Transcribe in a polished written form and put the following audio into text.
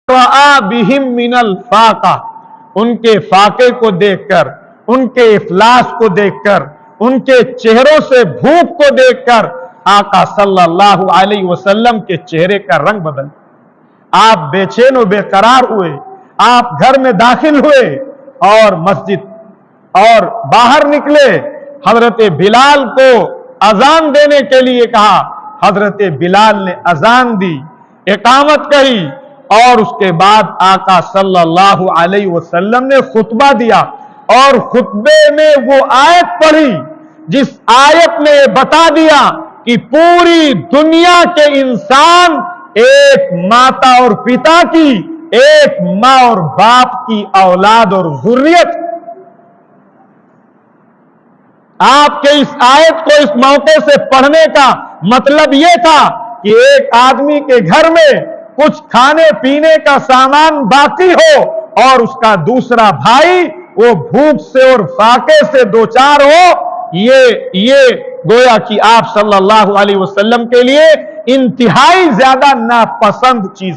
रआ बिहिम मिनल फाका, उनके फाके को देखकर, उनके इफलास को देखकर, उनके चेहरों से भूख को देखकर आका सल्लल्लाहु अलैहि वसल्लम के चेहरे का रंग बदल। आप बेचैन और बेकरार हुए, आप घर में दाखिल हुए और मस्जिद और बाहर निकले, हजरत बिलाल को अजान देने के लिए कहा। हजरत बिलाल ने अजान दी, इकामत कही और उसके बाद आका सल्लल्लाहु अलैहि वसल्लम ने खुतबा दिया और खुतबे में वो आयत पढ़ी जिस आयत ने बता दिया कि पूरी दुनिया के इंसान एक माता और पिता की, एक मां और बाप की औलाद और जुर्रियत। आपके इस आयत को इस मौके से पढ़ने का मतलब यह था कि एक आदमी के घर में कुछ खाने पीने का सामान बाकी हो और उसका दूसरा भाई वो भूख से और फाके से दो चार हो, ये गोया कि आप सल्लल्लाहु अलैहि वसल्लम के लिए इंतहाई ज्यादा नापसंद चीज।